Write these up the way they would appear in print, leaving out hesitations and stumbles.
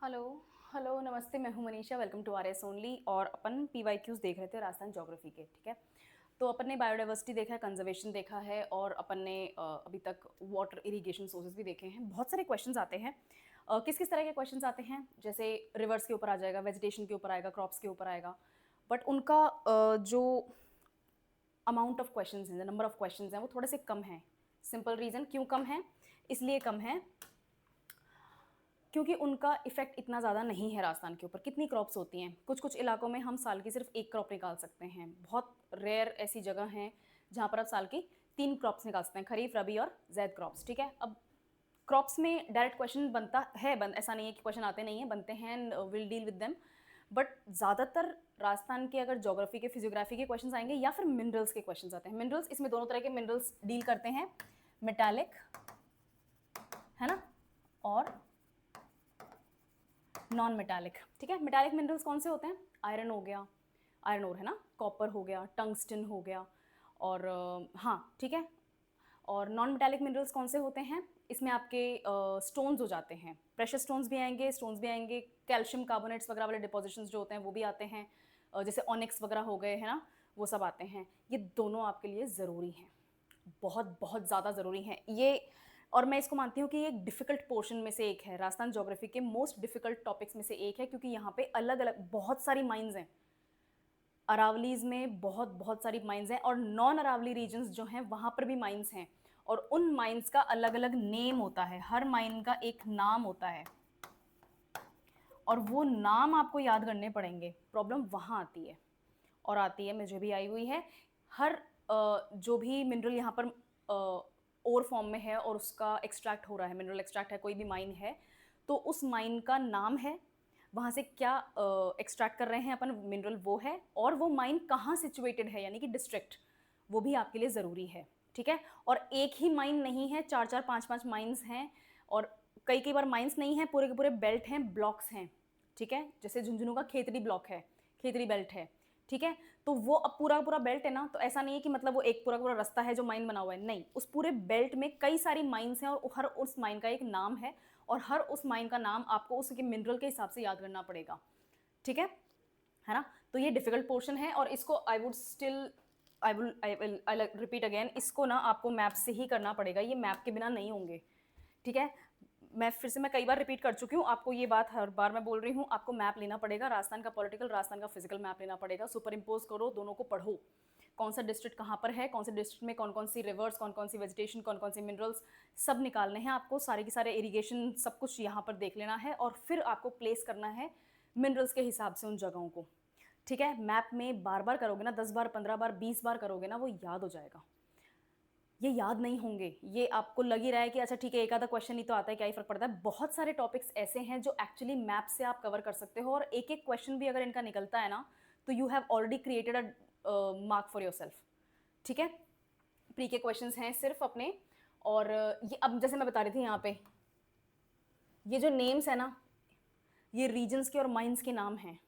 Hello hello नमस्ते, मैं हूँ Manisha. Welcome to R S only. और अपन पी वाई क्यूज़ देख रहे थे राजस्थान ज्योग्राफी के। ठीक है, तो अपन ने बायोडाइवर्सिटी देखा है, कंजर्वेशन देखा है, और अपन ने अभी तक वाटर इरिगेशन सोर्सेज भी देखे हैं। बहुत सारे क्वेश्चंस आते हैं। किस किस तरह के क्वेश्चंस आते हैं, जैसे रिवर्स के ऊपर आ जाएगा, वेजिटेशन के ऊपर आएगा, क्रॉप्स के ऊपर आएगा। बट उनका जो अमाउंट ऑफ क्वेश्चंस हैं, नंबर ऑफ क्वेश्चंस हैं, वो थोड़े से कम हैं। सिंपल रीज़न क्यों कम है, इसलिए कम है क्योंकि उनका इफेक्ट इतना ज़्यादा नहीं है राजस्थान के ऊपर। कितनी क्रॉप्स होती हैं, कुछ कुछ इलाकों में हम साल की सिर्फ एक क्रॉप निकाल सकते हैं। बहुत रेयर ऐसी जगह हैं जहाँ पर आप साल की 3 क्रॉप्स निकाल सकते हैं, खरीफ, रबी और जैद क्रॉप्स। ठीक है, अब क्रॉप्स में डायरेक्ट क्वेश्चन बनता है, ऐसा नहीं है कि क्वेश्चन आते नहीं हैं, बनते हैं, will deal with them. But ज़्यादातर राजस्थान के अगर ज्योग्राफी के, फिजियोग्राफी के क्वेश्चन आएंगे या फिर मिनरल्स के क्वेश्चन आते हैं। मिनरल्स, इसमें दोनों तरह के मिनरल्स डील करते हैं, मेटालिक है ना, और नॉन मेटालिक। ठीक है, मेटालिक मिनरल्स कौन से होते हैं? आयरन हो गया, आयरन ओर है ना, कॉपर हो गया, टंगस्टन हो गया, और हाँ ठीक है। और नॉन मेटालिक मिनरल्स कौन से होते हैं? इसमें आपके स्टोन्स हो जाते हैं, प्रेशर स्टोन्स भी आएंगे, स्टोन्स भी आएंगे, कैल्शियम कार्बोनेट्स वगैरह वाले डिपॉजिशंस जो होते हैं वो भी आते हैं, जैसे ऑनिक्स वगैरह हो गए है ना, वो सब आते हैं। ये दोनों आपके लिए ज़रूरी हैं, बहुत बहुत ज़्यादा ज़रूरी हैं ये। और मैं इसको मानती हूँ कि ये एक डिफ़िकल्ट पोर्शन में से एक है, राजस्थान ज्योग्राफी के मोस्ट डिफ़िकल्ट टॉपिक्स में से एक है, क्योंकि यहाँ पे अलग अलग बहुत सारी माइंस हैं। अरावलीज में बहुत बहुत सारी माइंस हैं, और नॉन अरावली रीजन्स जो हैं वहाँ पर भी माइंस हैं, और उन माइंस का अलग अलग नेम होता है, हर माइन का एक नाम होता है, और वो नाम आपको याद करने पड़ेंगे। प्रॉब्लम वहाँ आती है, और आती है, मुझे भी आई हुई है। हर जो भी मिनरल यहाँ पर ओर फॉर्म में है और उसका एक्सट्रैक्ट हो रहा है, मिनरल एक्सट्रैक्ट है, कोई भी माइन है, तो उस माइन का नाम है, वहाँ से क्या एक्सट्रैक्ट कर रहे हैं अपन मिनरल वो है, और वो माइन कहाँ सिचुएटेड है, यानी कि डिस्ट्रिक्ट, वो भी आपके लिए ज़रूरी है। ठीक है, और एक ही माइन नहीं है, 4 4 5 5 माइंस हैं, और कई कई बार माइंस नहीं है, पूरे के पूरे बेल्ट हैं, ब्लॉक्स हैं। ठीक है, जैसे झुंझुनू का खेतरी ब्लॉक है, खेतरी बेल्ट है। ठीक है, तो वो अब पूरा पूरा बेल्ट है ना, तो ऐसा नहीं है कि मतलब वो एक पूरा पूरा रास्ता है जो माइन बना हुआ है, नहीं, उस पूरे बेल्ट में कई सारी माइंस हैं, और हर उस माइन का एक नाम है, और हर उस माइन का नाम आपको उसके मिनरल के हिसाब से याद करना पड़ेगा। ठीक है ना, तो ये डिफिकल्ट पोर्शन है, और इसको I would still I repeat again, इसको ना आपको मैप से ही करना पड़ेगा, ये मैप के बिना नहीं होंगे। ठीक है, मैं कई बार रिपीट कर चुकी हूँ, आपको ये बात हर बार मैं बोल रही हूँ, आपको मैप लेना पड़ेगा, राजस्थान का पॉलिटिकल, राजस्थान का फिजिकल मैप लेना पड़ेगा, सुपर इम्पोज करो, दोनों को पढ़ो, कौन सा डिस्ट्रिक्ट कहाँ पर है, कौन से डिस्ट्रिक्ट में कौन कौन सी रिवर्स, कौन कौन सी वेजिटेशन, कौन कौन सी मिनरल्स, सब निकालने हैं आपको, सारे के सारे इरीगेशन सब कुछ यहाँ पर देख लेना है, और फिर आपको प्लेस करना है मिनरल्स के हिसाब से उन जगहों को। ठीक है, मैप में बार बार करोगे ना, 10 बार, 15 बार, 20 बार करोगे ना, वो याद हो जाएगा। ये याद नहीं होंगे, ये आपको लग ही रहा है कि अच्छा ठीक है, एक आधा क्वेश्चन ही तो आता है, क्या ही फर्क पड़ता है। बहुत सारे टॉपिक्स ऐसे हैं जो एक्चुअली मैप से आप कवर कर सकते हो, और एक एक क्वेश्चन भी अगर इनका निकलता है ना, तो you have already created a mark for your self. ठीक है, प्री के क्वेश्चंस हैं सिर्फ अपने। और ये अब जैसे मैं बता रही थी यहाँ पे, ये जो नेम्स है ना, ये रीजन्स के और माइंस के नाम हैं।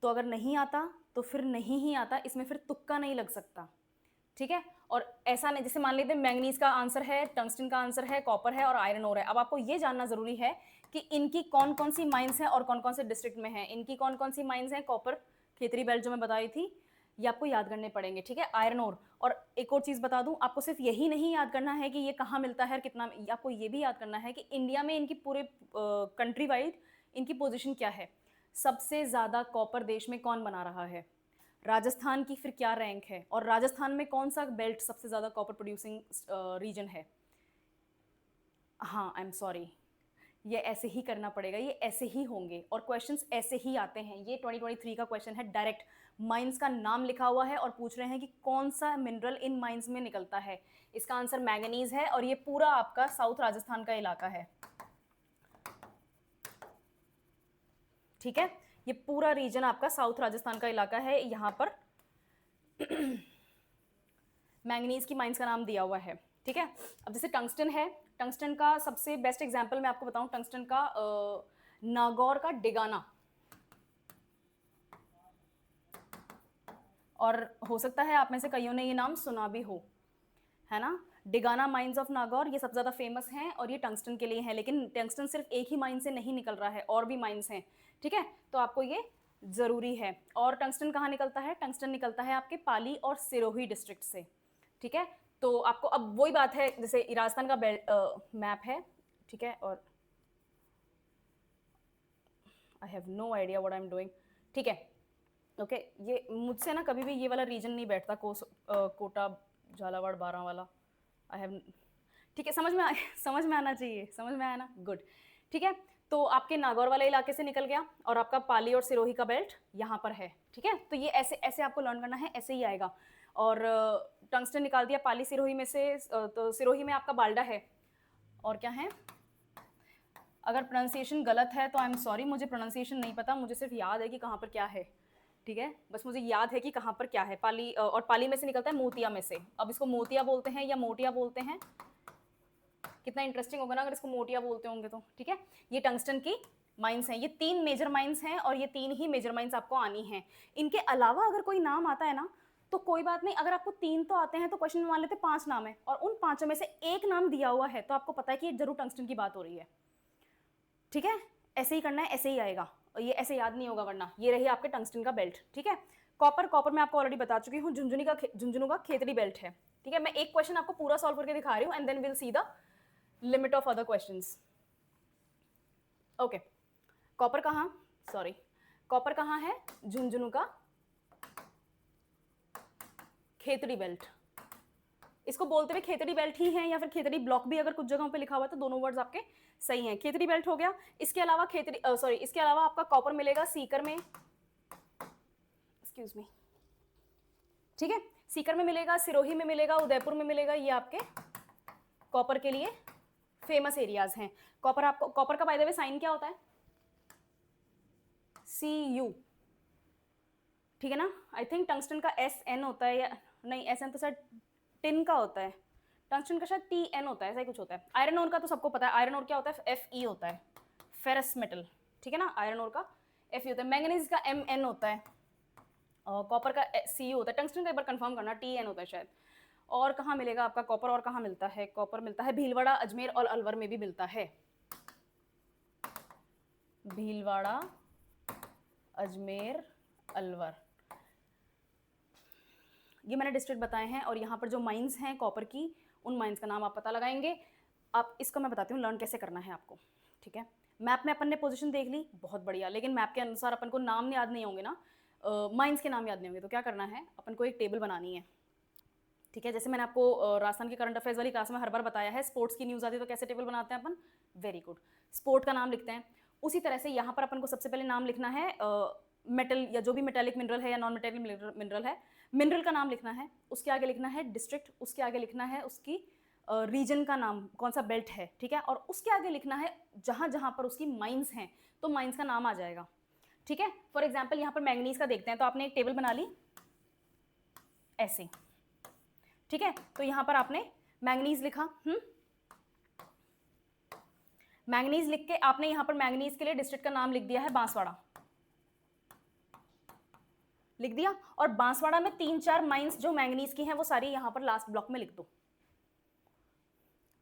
तो अगर नहीं आता तो फिर नहीं ही आता, इसमें फिर तुक्का नहीं लग सकता। ठीक है, और ऐसा नहीं, जैसे मान लीजिए मैंगनीज का आंसर है, टंगस्टन का आंसर है, कॉपर है, और आयरन ओर है। अब आपको ये जानना जरूरी है कि इनकी कौन कौन सी माइंस हैं और कौन कौन से डिस्ट्रिक्ट में है, इनकी कौन कौन सी माइंस हैं। कॉपर, खेतरी बेल्ट जो मैं बताई थी, ये आपको याद करने पड़ेंगे। ठीक है, आयरन ओर, और एक और चीज बता दूं आपको, सिर्फ यही नहीं याद करना है कि ये कहाँ मिलता है और कितना, आपको ये भी याद करना है कि इंडिया में इनकी पूरे कंट्री वाइड इनकी पोजिशन क्या है, सबसे ज्यादा कॉपर देश में कौन बना रहा है, राजस्थान की फिर क्या रैंक है, और राजस्थान में कौन सा बेल्ट सबसे ज़्यादा कॉपर प्रोड्यूसिंग रीजन है। हाँ, आई एम सॉरी, ये ऐसे ही करना पड़ेगा, ये ऐसे ही होंगे, और क्वेश्चंस ऐसे ही आते हैं। ये 2023 का क्वेश्चन है, डायरेक्ट माइंस का नाम लिखा हुआ है, और पूछ रहे हैं कि कौन सा मिनरल इन माइंस में निकलता है। इसका आंसर मैंगनीज है, और ये पूरा आपका साउथ राजस्थान का इलाका है। ठीक है, ये पूरा रीजन आपका साउथ राजस्थान का इलाका है, यहाँ पर मैंगनीज की माइंस का नाम दिया हुआ है। ठीक है, अब जैसे टंगस्टन है, टंगस्टन का सबसे बेस्ट एग्जांपल मैं आपको बताऊं, टंगस्टन का नागौर का डिगाना, और हो सकता है आप में से कईयों ने ये नाम सुना भी हो, है ना। डिगाना माइंस ऑफ नागौर, ये सबसे ज़्यादा फेमस हैं और ये टंगस्टन के लिए हैं, लेकिन टंगस्टन सिर्फ एक ही माइन से नहीं निकल रहा है, और भी माइंस हैं, ठीक है, तो आपको ये ज़रूरी है। और टंगस्टन कहाँ निकलता है? टंगस्टन निकलता है आपके पाली और सिरोही डिस्ट्रिक्ट से, ठीक है। तो आपको अब वही बात है, जैसे राजस्थान का मैप है, ठीक है, और I have no idea what I am doing, ठीक है, ओके। ये मुझसे ना कभी भी ये वाला रीजन नहीं बैठता, कोटा झालावाड़ बारां वाला, आई हैव, ठीक है, समझ में आना चाहिए, समझ में आया ना, गुड, ठीक है। तो आपके नागौर वाले इलाके से निकल गया और आपका पाली और सिरोही का बेल्ट यहाँ पर है, ठीक है। तो ये ऐसे ऐसे आपको लर्न करना है, ऐसे ही आएगा। और टंगस्टन निकाल दिया पाली सिरोही में से, तो सिरोही में आपका बाल्डा है, और क्या है, अगर प्रोनाउंसिएशन गलत है तो आई एम सॉरी, मुझे प्रोनाउंसिएशन नहीं पता, मुझे सिर्फ याद है कि कहाँ पर क्या है, ठीक है, बस मुझे याद है कि कहाँ पर क्या है। पाली, और पाली में से निकलता है मोतिया में से, अब इसको मोतिया बोलते हैं या मोटिया बोलते हैं, कितना इंटरेस्टिंग होगा ना अगर इसको मोटिया बोलते होंगे तो, ठीक है। ये टंगस्टन की माइंस हैं, ये 3 मेजर माइंस हैं और ये 3 ही मेजर माइंस आपको आनी हैं। इनके अलावा अगर कोई नाम आता है ना तो कोई बात नहीं, अगर आपको 3 तो आते हैं तो क्वेश्चन में मान लेते 5 नाम है और उन 5 में से एक नाम दिया हुआ है तो आपको पता है कि ये जरूर टंगस्टन की बात हो रही है, ठीक है। ऐसे ही करना है, ऐसे ही आएगा, ये ऐसे याद नहीं होगा वरना। ये रही आपके टंगस्टन का बेल्ट, ठीक है। कॉपर मैं आपको ऑलरेडी बता चुकी हूँ, झुंझुनू का खेतड़ी बेल्ट है, ठीक है। मैं एक क्वेश्चन आपको पूरा सॉल्व करके दिखा रही हूँ and then will see the limit of other questions, okay. Copper कहाँ है? झुंझुनू का खेतड़ी बेल्ट, इसको बोलते हुए खेतड़ी बेल्ट ही है या फिर खेतड़ी ब्लॉक भी अगर कुछ जगहों पे लिखा हुआ है तो दोनों वर्ड्स आपके सही हैं। खेतड़ी बेल्ट हो गया। इसके अलावा इसके अलावा आपका कॉपर मिलेगा सीकर में, एक्सक्यूज मी, ठीक है, सीकर में मिलेगा, सिरोही में मिलेगा, उदयपुर में मिलेगा, ये आपके कॉपर के लिए फेमस एरियाज हैं। कॉपर का बाय द वे साइन क्या होता है? Cu, ठीक है ना। आई थिंक टंगस्टन का Sn होता है, या नहीं, Sn तो शायद टिन का होता है, टंगस्टन का शायद Tn होता है, ऐसा ही कुछ होता है। आयरन ओर का तो सबको पता है, आयरन ओर क्या होता है? Fe होता है, फेरस मेटल, ठीक है ना। आयरन ओर का Fe होता है। मैंगनीज का Mn होता है, कॉपर का Cu होता है। टंगस्टन का एक बार कंफर्म करना, Tn होता है शायद। और कहाँ मिलेगा आपका कॉपर? और कहाँ मिलता है कॉपर? मिलता है भीलवाड़ा, अजमेर और अलवर में भी मिलता है। भीलवाड़ा, अजमेर, अलवर, ये मैंने डिस्ट्रिक्ट बताए हैं। और यहाँ पर जो माइंस हैं कॉपर की, उन माइंस का नाम आप पता लगाएंगे। आप इसको मैं बताती हूँ लर्न कैसे करना है आपको, ठीक है। मैप में अपन ने पोजीशन देख ली, बहुत बढ़िया, लेकिन मैप के अनुसार अपन को नाम याद नहीं होंगे ना, माइंस के नाम याद नहीं होंगे, तो क्या करना है, अपन को एक टेबल बनानी है, ठीक है। जैसे मैंने आपको राजस्थान के करंट अफेयर्स वाली क्लास में हर बार बताया है, स्पोर्ट्स की न्यूज़ आती है तो कैसे टेबल बनाते हैं अपन? वेरी गुड, स्पोर्ट का नाम लिखते हैं। उसी तरह से यहाँ पर अपन को सबसे पहले नाम लिखना है मेटल या जो भी मेटेलिक मिनरल है या नॉन मेटेलिक मिनरल है, मिनरल का नाम लिखना है। उसके आगे लिखना है डिस्ट्रिक्ट, उसके आगे लिखना है उसकी रीजन का नाम, कौन सा बेल्ट है, ठीक है। और उसके आगे लिखना है जहाँ जहाँ पर उसकी माइंस हैं, तो माइंस का नाम आ जाएगा, ठीक है। फॉर एग्जाम्पल यहाँ पर मैंगनीज का देखते हैं, तो आपने एक टेबल बना ली ऐसे, ठीक है। तो यहाँ पर आपने मैंगनीज लिखा, मैंगनीज लिख के आपने यहाँ पर मैंगनीज के लिए डिस्ट्रिक्ट का नाम लिख दिया है बांसवाड़ा, लिख दिया। और बांसवाड़ा में 3-4 माइंस जो मैंगनीज की हैं वो सारी यहाँ पर लास्ट ब्लॉक में लिख दो,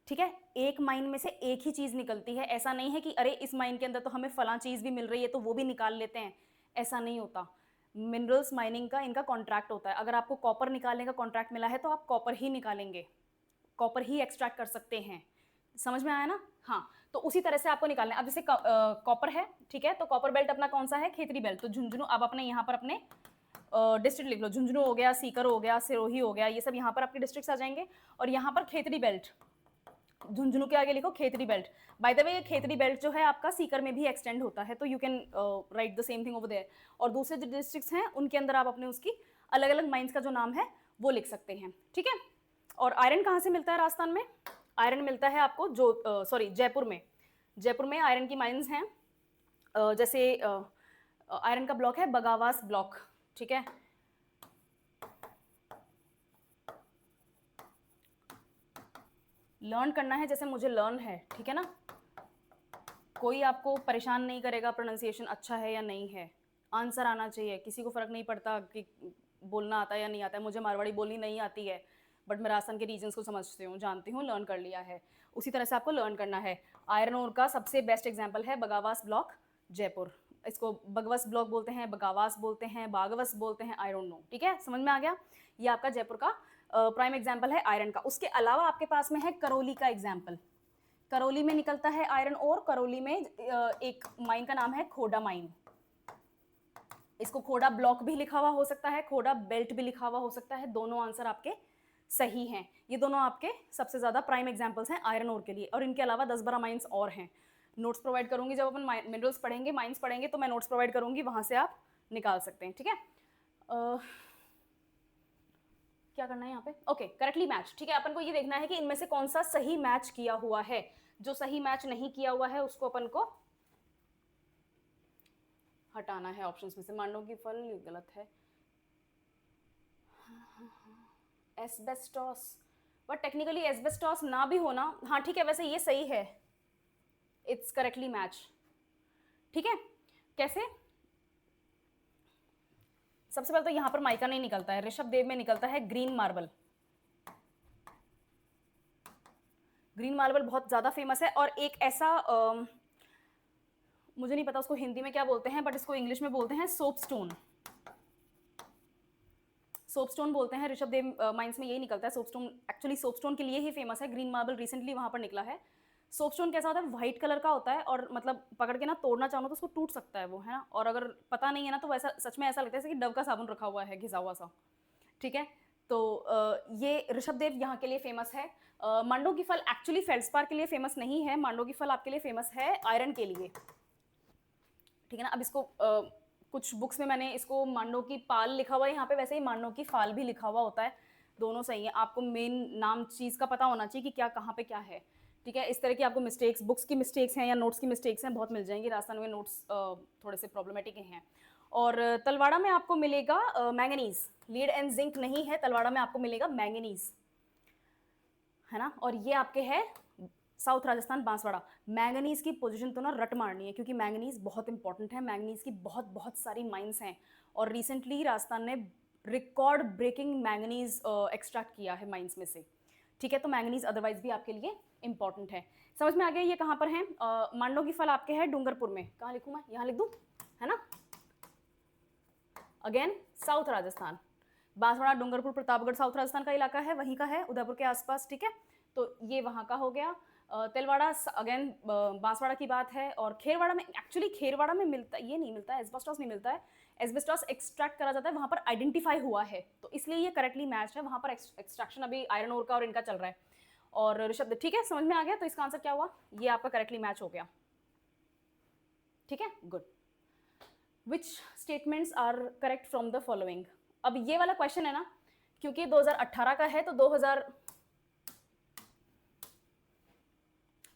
ठीक है। एक माइन में से एक ही चीज निकलती है, ऐसा नहीं है कि अरे इस माइन के अंदर तो हमें फलां चीज भी मिल रही है तो वो भी निकाल लेते हैं, ऐसा नहीं होता। मिनरल्स माइनिंग का इनका कॉन्ट्रैक्ट होता है। अगर आपको कॉपर निकालने का कॉन्ट्रैक्ट मिला है तो आप कॉपर ही निकालेंगे, कॉपर ही एक्सट्रैक्ट कर सकते हैं, समझ में आया ना। हाँ, तो उसी तरह से आपको निकालना है। अब जैसे कॉपर है, ठीक है, तो कॉपर बेल्ट अपना कौन सा है? खेतड़ी बेल्ट। तो झुंझुनू, अब अपने यहाँ पर अपने डिस्ट्रिक्ट लिख लो, झुंझुनू हो गया, सीकर हो गया, सिरोही हो गया, ये सब यहाँ पर आपके डिस्ट्रिक्ट्स आ जाएंगे। और यहाँ पर खेतड़ी बेल्ट, झुंझुनू के आगे लिखो Khetri belt. By the way ये खेतड़ी बेल्ट जो है आपका सीकर में भी एक्सटेंड होता है, तो you can write the same thing over there. और दूसरे जो डिस्ट्रिक्ट्स हैं उनके अंदर आप अपने उसकी अलग अलग माइंस का जो नाम है वो लिख सकते हैं, ठीक है। और आयरन कहाँ से मिलता है राजस्थान में? आयरन मिलता है आपको जयपुर में। जयपुर में आयरन की माइंस हैं, जैसे आयरन का ब्लॉक है बगावास ब्लॉक, ठीक है। लर्न करना है जैसे मुझे लर्न है, ठीक है ना। कोई आपको परेशान नहीं करेगा प्रोनाउंसिएशन अच्छा है या नहीं है, आंसर आना चाहिए। किसी को फर्क नहीं पड़ता कि बोलना आता है या नहीं आता है। मुझे मारवाड़ी बोलनी नहीं आती है, बट मैं राजस्थान के रीजन्स को समझती हूँ, जानती हूँ, लर्न कर लिया है। उसी तरह से आपको लर्न करना है। आयरन ओर का सबसे बेस्ट एग्जाम्पल है बगावास ब्लॉक, जयपुर। इसको बगवस ब्लॉक बोलते हैं, बगावास बोलते हैं, बागवस बोलते हैं, आई डोंट नो। ठीक है, समझ में आ गया। ये आपका जयपुर का प्राइम एग्जाम्पल है आयरन का। उसके अलावा आपके पास में है करौली का एग्जाम्पल। करौली में निकलता है आयरन ओर। करौली में एक माइन का नाम है खोडा माइन। इसको खोडा ब्लॉक भी लिखा हुआ हो सकता है, खोडा बेल्ट भी लिखा हुआ हो सकता है। दोनों आंसर आपके सही हैं। ये दोनों आपके सबसे ज़्यादा प्राइम एग्जाम्पल्स हैं आयरन ओर के लिए। और इनके अलावा 10-12 माइंस और हैं। नोट्स प्रोवाइड करूंगी जब अपन मिनरल्स पढ़ेंगे, माइंस पढ़ेंगे, तो मैं नोट्स प्रोवाइड करूंगी, वहां से आप निकाल सकते हैं। ठीक है, क्या करना है यहाँ पे? Okay, correctly match. ठीक है, अपन को ये देखना है कि इनमें से कौन सा सही मैच किया हुआ है। जो सही मैच नहीं किया हुआ है उसको अपन को हटाना है ऑप्शंस में से। मांडो की फल, ये गलत है। एस्बेस्टॉस, बट टेक्निकली एस्बेस्टॉस ना भी होना, हाँ ठीक है, वैसे ये सही है, इट्स करेक्टली मैच। ठीक है, कैसे? सबसे पहले तो यहां पर माइका नहीं निकलता है, ऋषभ देव में निकलता है ग्रीन मार्बल। ग्रीन मार्बल बहुत ज्यादा फेमस है। और एक ऐसा मुझे नहीं पता उसको हिंदी में क्या बोलते हैं, बट इसको इंग्लिश में बोलते हैं सोपस्टोन। सोपस्टोन बोलते हैं। ऋषभ देव माइंस में यही निकलता है सोपस्टोन। एक्चुअली सोपस्टोन के लिए ही फेमस है। ग्रीन मार्बल रिसेंटली वहां पर निकला है। सोपस्टोन कैसा होता है? व्हाइट कलर का होता है, और मतलब पकड़ के ना तोड़ना चाहो तो उसको टूट सकता है वो, है ना। और अगर पता नहीं है ना तो वैसा सच में ऐसा लगता है जैसे कि डव का साबुन रखा हुआ है, घिसा हुआ सा। ठीक है, तो ये ऋषभ देव यहाँ के लिए फेमस है। मांडो की फल एक्चुअली फेल्सपार के लिए फेमस नहीं है। मांडो की फल आपके लिए फेमस है आयरन के लिए। ठीक है ना। अब इसको कुछ बुक्स में मैंने इसको मांडो की पाल लिखा हुआ है यहाँ पे, वैसे ही मांडो की फाल भी लिखा हुआ होता है। दोनों सही है। आपको मेन नाम चीज़ का पता होना चाहिए कि क्या कहाँ पे क्या है। ठीक है, इस तरह की आपको मिस्टेक्स, बुक्स की मिस्टेक्स हैं या नोट्स की मिस्टेक्स हैं, बहुत मिल जाएंगी। राजस्थान में नोट्स थोड़े से प्रॉब्लमेटिक हैं। और तलवाड़ा में आपको मिलेगा मैंगनीज। लीड एंड जिंक नहीं है, तलवाड़ा में आपको मिलेगा मैंगनीज, है ना। और ये आपके है साउथ राजस्थान, बांसवाड़ा। मैंगनीज की पोजीशन तो ना रट मारनी है, क्योंकि मैंगनीज बहुत इंपॉर्टेंट है। मैंगनीज की बहुत बहुत सारी माइंस हैं, और रिसेंटली राजस्थान ने रिकॉर्ड ब्रेकिंग मैंगनीज एक्सट्रैक्ट किया है माइंस में से। ठीक है, तो मैंगनीज अदरवाइज भी आपके लिए इंपॉर्टेंट है। समझ में आ गया ये कहाँ पर है? मांडो की फल आपके है डूंगरपुर में। कहाँ लिखूँ मैं? यहाँ लिख दूँ, है ना। Again south Rajasthan, Banswara, Dungarpur, Pratapgarh south Rajasthan का इलाका है, वहीं का है, उदयपुर के आसपास। ठीक है, तो ये वहाँ का हो गया। तिलवाड़ा अगेन बांसवाड़ा की बात है। और खेरवाड़ा में, एक्चुअली खेरवाड़ा में मिलता, ये नहीं मिलता है, एस्बेस्टॉस नहीं मिलता है। एस्बेस्टॉस एक्सट्रैक्ट करा जाता है, वहाँ पर आइडेंटिफाई हुआ है, तो इसलिए ये करेक्टली मैच है। वहाँ पर एक्सट्रैक्शन अभी आयरन ओर का और इनका चल रहा है। और ऋषभ, ठीक है, समझ में आ गया। तो इसका आंसर क्या हुआ? ये आपका करेक्टली मैच हो गया। ठीक है, good. Which statements are correct from the following? अब ये वाला क्वेश्चन है ना, क्योंकि 2018 का है, तो 2000,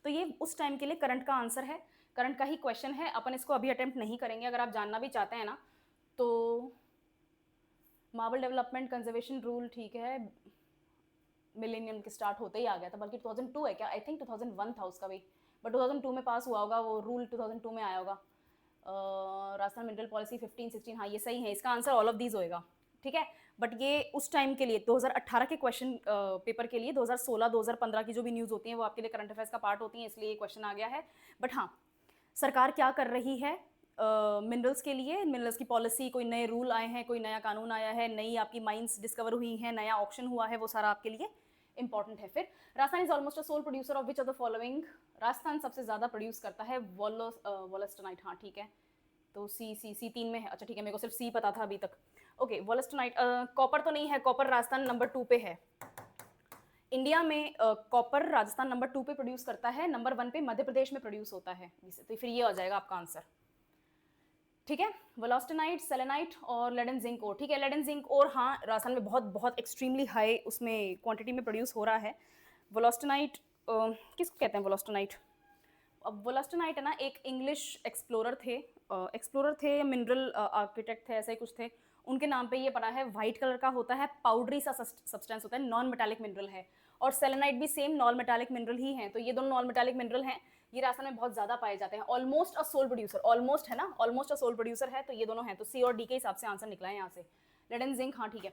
तो ये उस टाइम के लिए करंट का आंसर है, करंट का ही क्वेश्चन है। अपन इसको अभी अटेम्प्ट नहीं करेंगे। अगर आप जानना भी चाहते हैं ना, तो मार्बल डेवलपमेंट कंजर्वेशन रूल, ठीक है, मिलेनियम के स्टार्ट होते ही आ गया था, बल्कि 2002 है क्या? आई थिंक 2001 था उसका भी, बट 2002 में पास हुआ होगा वो रूल, 2002 में आया होगा। राजस्थान मिनरल पॉलिसी 15-16, हाँ ये सही है। इसका आंसर ऑल ऑफ दीज होएगा। ठीक है, बट ये उस टाइम के लिए 2018 के क्वेश्चन पेपर के लिए, 2016 2015 की जो भी न्यूज़ होती हैं वो आपके लिए करंट अफेयर्स का पार्ट होती हैं, इसलिए ये क्वेश्चन आ गया है। बट हाँ, सरकार क्या कर रही है मिनरल्स के लिए, मिनरल्स की पॉलिसी, कोई नए रूल आए हैं, कोई नया कानून आया है, नई आपकी माइंस डिस्कवर हुई हैं, नया ऑप्शन हुआ है, वो सारा आपके लिए इंपॉर्टेंट है। फिर Rajasthan is almost a sole producer of which of the following? Rajasthan सबसे ज़्यादा प्रोड्यूस करता है वोलेस्टोनाइट। हाँ ठीक है, तो सी 3 में है। अच्छा ठीक है, मेरे को सिर्फ सी पता था अभी तक। Okay, wollastonite. कॉपर तो नहीं है, कॉपर राजस्थान नंबर 2 पे है। इंडिया में कॉपर राजस्थान नंबर 2 पे प्रोड्यूस करता है, नंबर 1 पे मध्य प्रदेश में प्रोड्यूस होता है। तो फिर ये आ जाएगा आपका आंसर। ठीक है, वोलास्टोनाइट, सेलेनाइट और लेड एंड जिंक ओर। ठीक है, लेड एंड जिंक ओर, हाँ राजस्थान में बहुत बहुत एक्सट्रीमली हाई उसमें क्वांटिटी में प्रोड्यूस हो रहा है। वोलास्टोनाइट किसको कहते हैं? वोलास्टोनाइट, अब वोलास्टोनाइट है ना, एक इंग्लिश एक्सप्लोरर थे, मिनरल आर्किटेक्ट थे, ऐसे ही कुछ थे, उनके नाम पे ये पड़ा है। वाइट कलर का होता है, पाउडरी सा सब्सटेंस होता है, नॉन मेटालिक मिनरल है। और सेलेनाइट भी सेम नॉन मेटालिक मिनरल ही है। तो ये दोनों नॉन मेटालिक मिनरल हैं, ये राजस्थान में बहुत ज़्यादा पाए जाते हैं। Almost a sole producer, almost है ना, ऑलमोस्ट अ सोल प्रोड्यूसर है, तो ये दोनों हैं। तो सी और डी के हिसाब से आंसर निकला है यहाँ से। लेड एंड जिंक, हाँ ठीक है।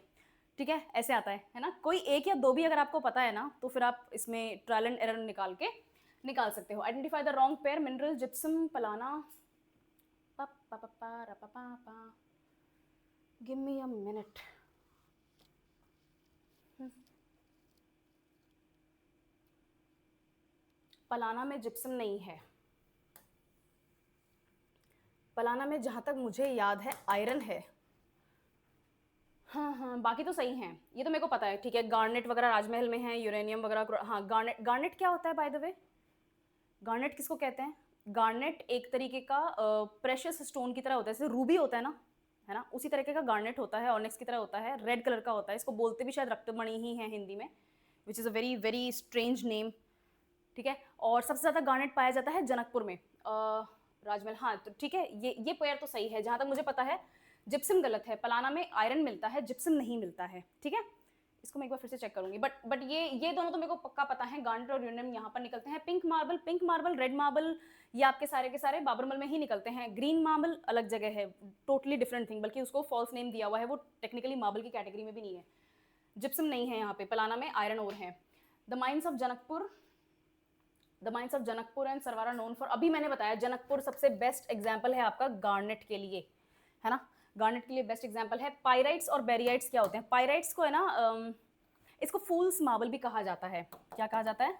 ठीक है, ऐसे आता है ना। कोई एक या दो भी अगर आपको पता है ना तो फिर आप इसमें ट्रायल एंड एरर निकाल सकते हो। Identify the wrong pair, mineral, gypsum, Palana. Give me a minute. Palana में जिप्सम नहीं है। पलाना में जहाँ तक मुझे याद है आयरन है। हाँ, बाकी तो सही हैं, ये तो मेरे को पता है, ठीक है। गार्नेट वगैरह राजमहल में है, यूरेनियम वगैरह। हाँ, गार्नेट क्या होता है बाय द वे? गार्नेट किसको कहते हैं? गार्नेट एक तरीके का प्रेशियस स्टोन की तरह होता है, जैसे रूबी होता है ना, उसी तरीके का गार्नेट होता है, ऑनिक्स की तरह होता है, रेड कलर का होता है। इसको बोलते भी शायद रक्तमणि ही है हिंदी में, which is a very very strange name, ठीक है। और सबसे ज़्यादा गार्नेट पाया जाता है जनकपुर में, राजमहल। हाँ, तो ठीक है, ये पेयर तो सही है जहाँ तक मुझे पता है। जिप्सम गलत है, पलाना में आयरन मिलता है, जिप्सम नहीं मिलता है, ठीक है। इसको मैं एक बार फिर से चेक करूंगी, बट ये दोनों तो मेरे को पक्का पता है, गार्नेट और यूरेनियम यहाँ पर निकलते हैं। पिंक मार्बल, रेड मार्बल, ये आपके सारे के सारे बाबरमल में ही निकलते हैं। ग्रीन मार्बल अलग जगह है, टोटली डिफरेंट थिंग, बल्कि उसको फॉल्स नेम दिया हुआ है, वो टेक्निकली मार्बल की कैटेगरी में भी नहीं है। जिप्सम नहीं है यहाँ पे, पलाना में आयरन ओर है। The mines of Janakpur and Sarwara known for, अभी मैंने बताया जनकपुर सबसे बेस्ट एग्जाम्पल है आपका गार्नेट के लिए, है ना। गार्नेट के लिए बेस्ट एग्जाम्पल है। पायराइट्स और बेरियाइट्स क्या होते हैं? पायराइट्स को है ना, इसको फूल्स मार्बल भी कहा जाता है। क्या कहा जाता है?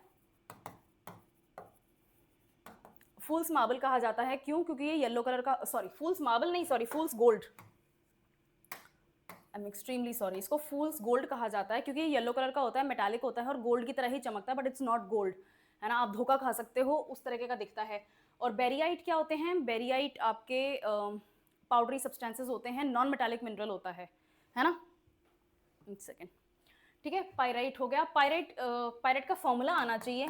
फूल्स मार्बल कहा जाता है। क्यों? क्योंकि ये येलो कलर का, सॉरी फूल्स मार्बल नहीं, sorry fools gold, I am extremely sorry, इसको फूल्स गोल्ड कहा जाता है क्योंकि ये येलो कलर का होता है, मेटालिक होता है और गोल्ड की तरह ही चमकता है, बट इट्स नॉट गोल्ड, है ना। आप धोखा खा सकते हो, उस तरीके का दिखता है। और बेरियाइट क्या होते हैं? बेरियाइट आपके पाउडरी सब्सटेंसेस होते हैं, नॉन मेटालिक मिनरल होता है ना। एक सेकेंड, ठीक है। पायराइट हो गया। पायराइट का फॉर्मूला आना चाहिए,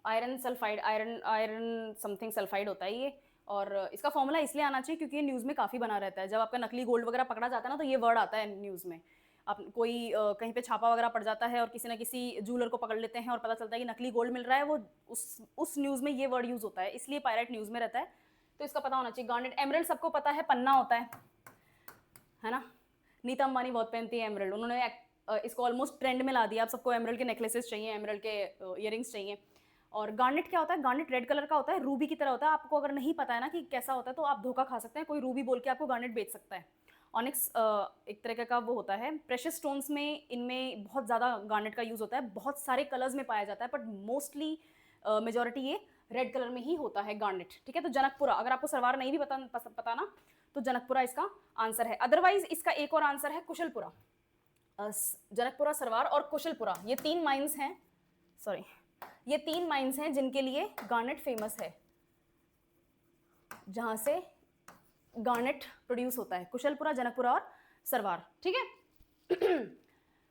iron sulphide, iron something sulphide होता है ये। और इसका फॉर्मूला इसलिए आना चाहिए क्योंकि ये न्यूज़ में काफ़ी बना रहता है। जब आपका नकली गोल्ड वगैरह पकड़ा जाता है ना, तो ये वर्ड आता है न्यूज़ में। आप कोई कहीं पे छापा वगैरह पड़ जाता है और किसी ना किसी जूलर को पकड़ लेते हैं और पता चलता है कि नकली गोल्ड मिल रहा है, वो उस न्यूज़ में ये वर्ड यूज़ होता है, इसलिए पायराइट न्यूज़ में रहता है, तो इसका पता होना चाहिए। गार्नेट, एमरल्ड सबको पता है, पन्ना होता है ना। नीता अंबानी बहुत पहनती है एमरल्ड, उन्होंने इसको ऑलमोस्ट ट्रेंड में ला दिया। आप सबको एमरल्ड के नेकलेसेस चाहिए, एमरल्ड के ईयरिंग्स चाहिए। और गार्नेट क्या होता है? गार्नेट रेड कलर का होता है, रूबी की तरह होता है। आपको अगर नहीं पता है ना कि कैसा होता है, तो आप धोखा खा सकते हैं, कोई रूबी बोल के आपको गार्नेट बेच सकता है। ऑनिक्स एक तरह का वो होता है। प्रेशियस स्टोन्स में इनमें बहुत ज़्यादा गार्नेट का यूज़ होता है, बहुत सारे कलर्स में पाया जाता है, बट मोस्टली मेजॉरिटी ये रेड कलर में ही होता है गार्नेट, ठीक है। तो जनकपुरा, अगर आपको सरवार नहीं भी पता ना, तो जनकपुरा इसका आंसर है। अदरवाइज इसका एक और आंसर है कुशलपुरा। जनकपुरा, सरवार और कुशलपुरा, ये तीन माइंस हैं, सॉरी ये तीन माइंस हैं जिनके लिए गार्नेट फेमस है, जहां से गार्नेट प्रोड्यूस होता है। कुशलपुरा, जनकपुरा और सरवार, ठीक है।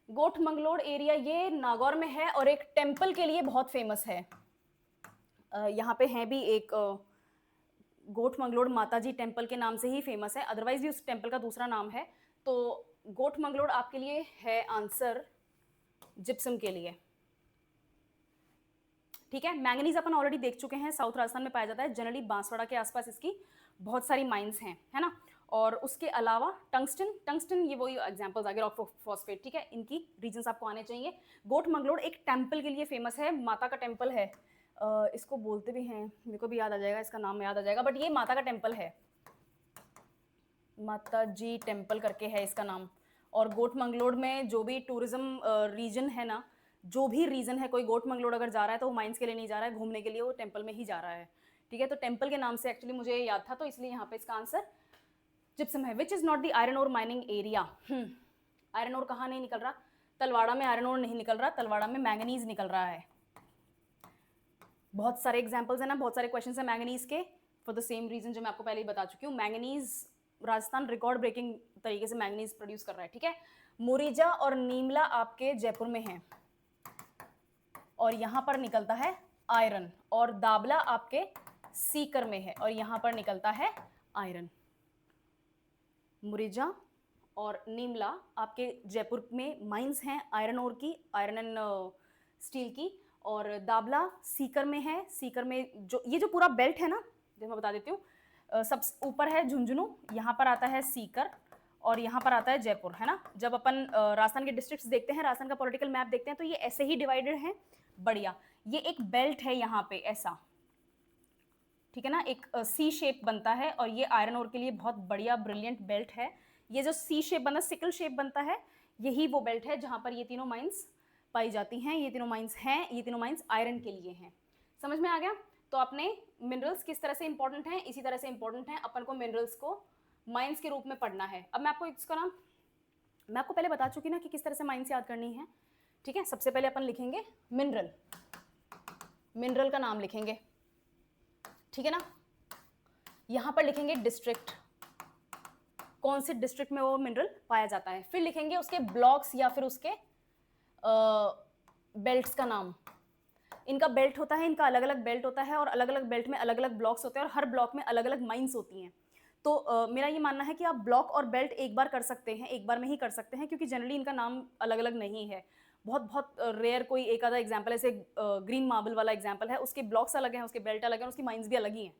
गोठ मंगलोड एरिया, ये नागौर में है और एक टेम्पल के लिए बहुत फेमस है। यहाँ पे है भी एक गोठ मंगलोड माता जी टेम्पल के नाम से ही फेमस है, अदरवाइज भी उस टेम्पल का दूसरा नाम है। तो गोठ मंगलोड आपके लिए है आंसर जिप्सम के लिए, ठीक है। मैंगनीज अपन ऑलरेडी देख चुके हैं, साउथ राजस्थान में पाया जाता है, जनरली बांसवाड़ा के आसपास इसकी बहुत सारी माइंस हैं, है ना। और उसके अलावा टंगस्टन ये वही एग्जांपल्स आ गए, रॉक फॉस्फेट, ठीक है। इनकी रीजंस आपको आने चाहिए। गोठ मंगलोड एक टेम्पल के लिए फेमस है, माता का टेम्पल है, इसको बोलते भी हैं, मेरे को भी याद आ जाएगा, इसका नाम याद आ जाएगा, बट ये माता का टेम्पल है, माता जी टेम्पल करके है इसका नाम। और गोठ मंगलोड में जो भी टूरिज्म रीजन है ना, जो भी रीजन है, कोई गोठ मंगलोड अगर जा रहा है तो वो माइंस के लिए नहीं जा रहा है, घूमने के लिए वो टेम्पल में ही जा रहा है, ठीक है। तो टेम्पल के नाम से एक्चुअली मुझे याद था, तो इसलिए यहाँ पे इसका आंसर जिप्सम है। Which is not the iron ore mining area. Iron ore कहाँ नहीं निकल रहा? तलवाड़ा में आयरन ओर नहीं निकल रहा, तलवाड़ा में मैंगनीज निकल रहा है। बहुत सारे एग्जाम्पल्स हैं ना, बहुत सारे क्वेश्चन हैं मैंगनीज के, फॉर द सेम रीजन जो मैं आपको पहले ही बता चुकी हूँ। मैंगनीज, राजस्थान रिकॉर्ड ब्रेकिंग तरीके से मैंगनीज प्रोड्यूस कर रहा है, ठीक है। मुरीजा और नीमला आपके जयपुर में है और यहाँ पर निकलता है आयरन, और दाबला आपके सीकर में है और यहाँ पर निकलता है आयरन। मुरीजा और नीमला आपके जयपुर में माइंस हैं आयरन ओर की, आयरन एंड स्टील की, और दाबला सीकर में है। सीकर में जो ये जो पूरा बेल्ट है ना, जो मैं बता देती हूँ, सब ऊपर है झुंझुनू, यहाँ पर आता है सीकर, और यहाँ पर आता है जयपुर, है ना। जब अपन राजस्थान के डिस्ट्रिक्ट्स देखते हैं, राजस्थान का पॉलिटिकल मैप देखते हैं, तो ये ऐसे ही डिवाइडेड है। बढ़िया, ये एक बेल्ट है यहाँ पे ऐसा, ठीक है ना, एक सी शेप बनता है, और ये आयरन ओर के लिए बहुत बढ़िया ब्रिलियंट बेल्ट है। ये जो सी शेप बना, सिकल शेप बनता है, यही वो बेल्ट है जहाँ पर ये तीनों माइंस पाई जाती हैं। ये तीनों माइंस हैं, ये तीनों माइंस आयरन के लिए हैं। समझ में आ गया। तो अपने मिनरल्स किस तरह से इंपॉर्टेंट हैं, इसी तरह से इंपॉर्टेंट हैं, अपन को मिनरल्स को माइंस के रूप में पढ़ना है। अब मैं आपको इसका नाम, मैं आपको पहले बता चुकी ना कि किस तरह से माइंस याद करनी है, ठीक है। सबसे पहले अपन लिखेंगे मिनरल, मिनरल का नाम लिखेंगे, ठीक है ना। यहां पर लिखेंगे डिस्ट्रिक्ट, कौन से डिस्ट्रिक्ट में वो मिनरल पाया जाता है। फिर लिखेंगे उसके ब्लॉक्स या फिर उसके बेल्ट्स का नाम। इनका बेल्ट होता है, इनका अलग अलग बेल्ट होता है, और अलग अलग बेल्ट में अलग अलग ब्लॉक्स होते हैं, और हर ब्लॉक में अलग अलग माइंस होती हैं। तो मेरा ये मानना है कि आप ब्लॉक और बेल्ट एक बार कर सकते हैं, एक बार में ही कर सकते हैं, क्योंकि जनरली इनका नाम अलग अलग नहीं है। बहुत बहुत रेयर कोई एक आधा एग्जाम्पल, ऐसे ग्रीन मार्बल वाला एग्जाम्पल है, उसके ब्लॉक्स अलग हैं, उसके बेल्ट अलग हैं, उसकी माइंस भी अलग ही हैं,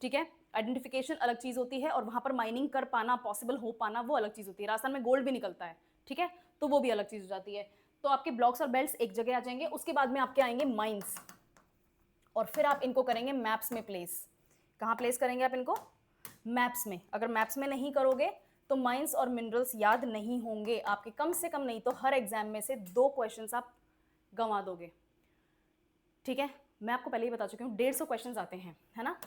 ठीक है। आइडेंटिफिकेशन अलग चीज़ होती है, और वहाँ पर माइनिंग कर पाना, पॉसिबल हो पाना, वो अलग चीज़ होती है। राजस्थान में गोल्ड भी निकलता है, ठीक है, तो वो भी अलग चीज़ हो जाती है। तो आपके ब्लॉक्स और बेल्ट्स एक जगह आ जाएंगे, उसके बाद में आपके आएंगे माइंस, और फिर आप इनको करेंगे मैप्स में प्लेस। कहाँ प्लेस करेंगे आप इनको? मैप्स में। अगर मैप्स में नहीं करोगे तो माइंस और मिनरल्स याद नहीं होंगे आपके, कम से कम नहीं तो हर एग्जाम में से 2 क्वेश्चंस आप गंवा दोगे, ठीक है। मैं आपको पहले ही बता चुकी हूँ 150 क्वेश्चंस आते हैं, है ना।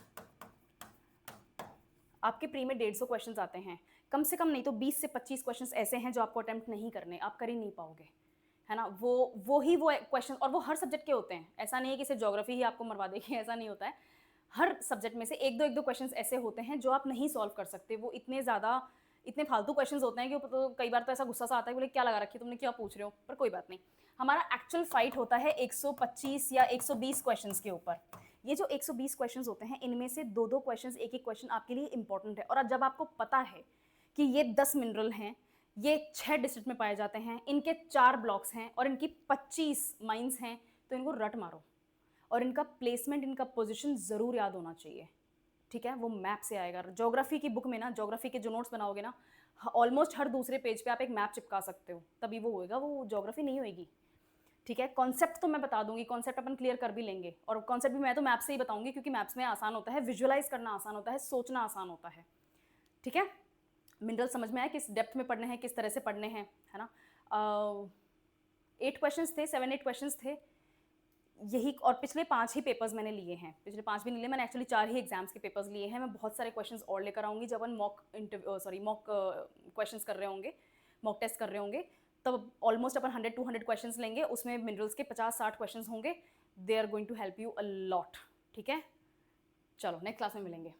आपके प्री में 150 क्वेश्चंस आते हैं, कम से कम नहीं तो 20 से 25 क्वेश्चंस ऐसे हैं जो आपको अटेम्प्ट नहीं करने, आप कर ही नहीं पाओगे, है ना। वो क्वेश्चन, और वो हर सब्जेक्ट के होते हैं। ऐसा नहीं है कि सिर्फ ज्योग्राफी ही आपको मरवा देगी, ऐसा नहीं होता है। हर सब्जेक्ट में से एक दो क्वेश्चंस ऐसे होते हैं जो आप नहीं सॉल्व कर सकते। वो इतने फालतू क्वेश्चंस होते हैं कि तो कई बार तो ऐसा गुस्सा सा आता है, बोले क्या लगा रखी तुमने, क्या पूछ रहे हो, पर कोई बात नहीं। हमारा एक्चुअल फाइट होता है 125 या 120 क्वेश्चंस के ऊपर। ये जो 120 क्वेश्चंस होते हैं, इनमें से 2 क्वेश्चंस, एक क्वेश्चन आपके लिए इंपॉर्टेंट है। और जब आपको पता है कि ये 10 मिनरल हैं, ये 6 डिस्ट्रिक्ट में पाए जाते हैं, इनके 4 ब्लॉक्स हैं, और इनकी 25 माइंस हैं, तो इनको रट मारो, और इनका प्लेसमेंट, इनका पोजीशन ज़रूर याद होना चाहिए, ठीक है। वो मैप से आएगा। ज्योग्राफी की बुक में ना, ज्योग्राफी के जो नोट्स बनाओगे ना, ऑलमोस्ट हर दूसरे पेज पे आप एक मैप चिपका सकते हो, तभी वो होएगा, वो ज्योग्राफी नहीं होएगी, ठीक है। कॉन्सेप्ट तो मैं बता दूंगी, कॉन्सेप्ट अपन क्लियर कर भी लेंगे, और कॉन्सेप्ट भी मैं तो मैप से ही बताऊंगी, क्योंकि मैप्स में आसान होता है, विजुअलाइज करना आसान होता है, सोचना आसान होता है, ठीक है। मिनरल समझ में आया किस डेप्थ में पढ़ने हैं, किस तरह से पढ़ने हैं, है ना। 8 क्वेश्चंस थे, 7-8 क्वेश्चंस थे यही, और पिछले 5 ही पेपर्स मैंने लिए हैं। पिछले 5 भी नहीं लिए मैंने, एक्चुअली 4 ही एग्जाम्स के पेपर्स लिए हैं। मैं बहुत सारे क्वेश्चंस और लेकर आऊँगी जब अपन मॉक क्वेश्चंस कर रहे होंगे, मॉक टेस्ट कर रहे होंगे, तब ऑलमोस्ट अपन 100-200 क्वेश्चंस लेंगे, उसमें मिनरल्स के 50-60 क्वेश्चंस होंगे। They are going to help you a lot, ठीक है। चलो नेक्स्ट क्लास में मिलेंगे।